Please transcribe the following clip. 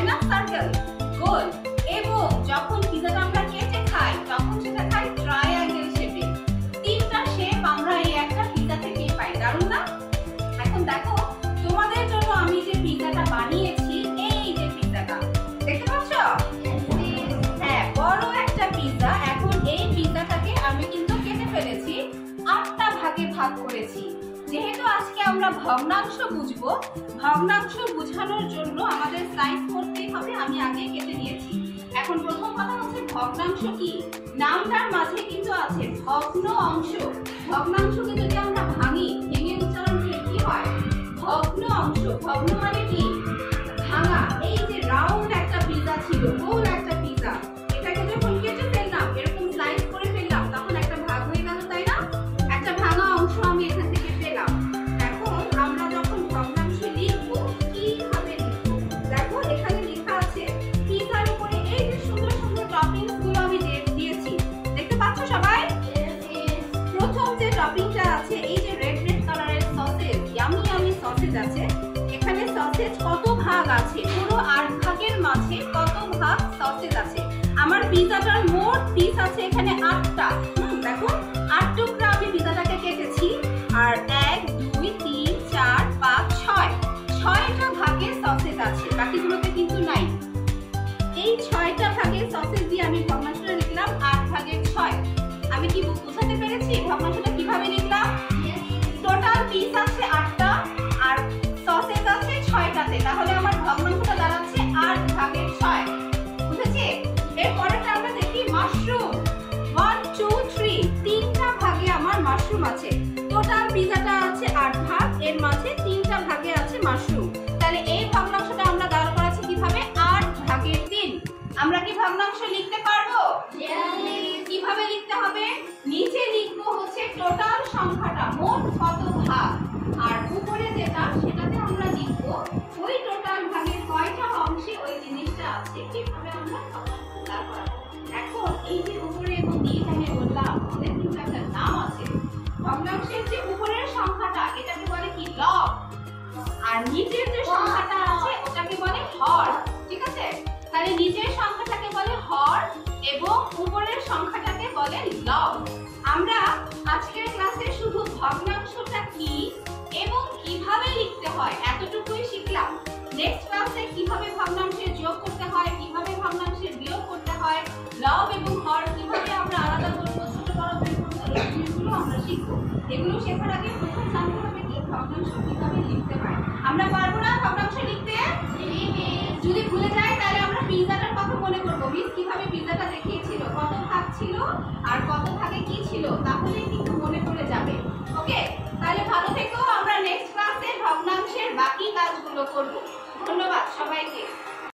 তাই না? সার্কেল, গোল। এবং যখন পিজাটা আমরা কেটে খাই তখন সেটা খাই ট্রায়াঙ্গেল শেপে। তিনটা শেপ আমরা এই একটা পিজা থেকে পাই। দারুণ না? এখন দেখো তোমাদের জন্য আমি যে পিজাটা বানিয়েছি, এই যে পিজাটা দেখতে পাচ্ছ? হ্যাঁ, বড় একটা পিজা। এখন এই পিজাটাকে আমি কিন্তু কেটে ফেলেছি, 8টা ভাগে ভাগ করেছি। যেহেতু আজকে আমরা ভগ্নাংশ বুঝবো, ভগ্নাংশ বোঝানোর জন্য আমাদের সাইজ করতেই হবে। আমি আগে কেটে নিয়েছি। এখন প্রথম কথা হচ্ছে ভগ্নাংশ কি? নামটার মাঝে কিন্তু আছে ভগ্ন অংশ। ভগ্নাংশকে যদি আমরা ভাঙি, ভেঙে উচ্চারণ করি কি হয়? ভগ্ন অংশ। ভগ্ন মানে কি? ভাঙা। এই যে রাউন্ড একটা পিজা ছিল, গোল একটা পিজা, এটাকে যখন কেটে ফেললাম, এরকম স্লাইস করে ফেললাম, তখন একটা ভাগ হয়ে গেল, তাই না? একটা ভাঙা অংশ আমি এখান থেকে পেলাম। এখন আমরা যখন ভগ্নাংশ লিখবো, কিভাবে লিখবো? দেখো এখানে লেখা আছে পিজার উপরে এই যে সুন্দর সুন্দর টপিংস গুলো আমি দিয়েছি, দেখতে পাচ্ছ সবাই? প্রথম যে টপিংটা আছে, এই যে রেড রেড কালারের সসেজ, ইয়ামি ইয়ামি সসেজ আছে। এখানে সসেজ কত ভাগ আছে? পুরো 8 ভাগের মাঝে কত ভাগ সসেজ আছে? আমার পিজাটার মোট পিস আছে এখানে 8টা। দেখো 8 টুকরা আমি পিজাটাকে কেটেছি। আর 1 2 3 4 5 6 6টা ভাগে সসেজ আছে, বাকিগুলোতে কিন্তু নাই। এই 6টা ভাগে সসেজ দিয়ে আমি ভগ্নাংশটা লিখলাম 8 ভাগের 6। আমি কি বুঝাতে পেরেছি ভগ্নাংশটা কিভাবে লিখলাম? টোটাল পিস আছে 8টা আর সসেজ আছে 6টাতে, তাহলে আমার ভগ্নাংশটা দাঁড়াচ্ছে 8 ভাগের 6। বুঝেছি? এরপরেটা আমরা দেখি মাশরুম। 1 2 3 তিনটা ভাগে আমার মাশরুম আছে। টোটাল পিজাটা আছে 8 ভাগ, এর মাঝে 3টা ভাগে আছে মাশরুম। তাহলে এই ভগ্নাংশটা আমরা দাঁড় করাচ্ছি কিভাবে? 8 ভাগের 3। আমরা কি ভগ্নাংশ লিখতে পারবো? কিভাবে লিখতে হবে? নিচে লিখবো হচ্ছে টোটাল সংখ্যাটা, মোট কত ভাগ, আর উপরে যেটা সেটাতে আমরা লিখবো ওই টোটাল ভাগের কয়টা অংশে ওই জিনিসটা আছে। কিভাবে আমরা ভগ্নাংশ দাঁড় করাবো? এখন এই যে উপরে এবং নিচে আমি বললাম, ওদের কিন্তু একটা নাম আছে। ভগ্নাংশের যে উপরের সংখ্যাটা, এটাকে বলে কি? লব। আর নিচের যে সংখ্যাটা আছে ওটাকে বলে হর। ঠিক আছে? তাহলে নিচের সংখ্যাটাকে বলে হর এবং উপরের সংখ্যাটাকে বলে লব। আমরা আজকের ক্লাসে শুধু ভগ্নাংশটা কি এবং কিভাবে লিখতে হয় এতটুকুই শিখলাম। নেক্সট ক্লাসে কিভাবে ভগ্নাংশের যোগ করতে হয়, কিভাবে ভগ্নাংশের বিয়োগ করতে হয়, লব এবং হর কিভাবে আমরা আলাদা করব, ছোট বড় বের করব, এই জিনিসগুলো আমরা শিখবো। এগুলো শেখার আগে প্রথম জানতে হবে কি ভগ্নাংশ কিভাবে লিখতে হয়। আমরা পারবো না ভগ্নাংশ লিখতে? যদি ভুলে যাই তাহলে আমরা পিজাটার কথা মনে করবো। মিস কিভাবে পিজাটা দেখিয়েছিল, কত ভাগ ছিল আর কত ভাগে কি ছিল, তাহলেই কিন্তু মনে পড়ে যাবে। ওকে, তাহলে ভালো থেকো। আমরা নেক্সট ক্লাসে ভগ্নাংশের বাকি কাজগুলো করব। ধন্যবাদ সবাইকে।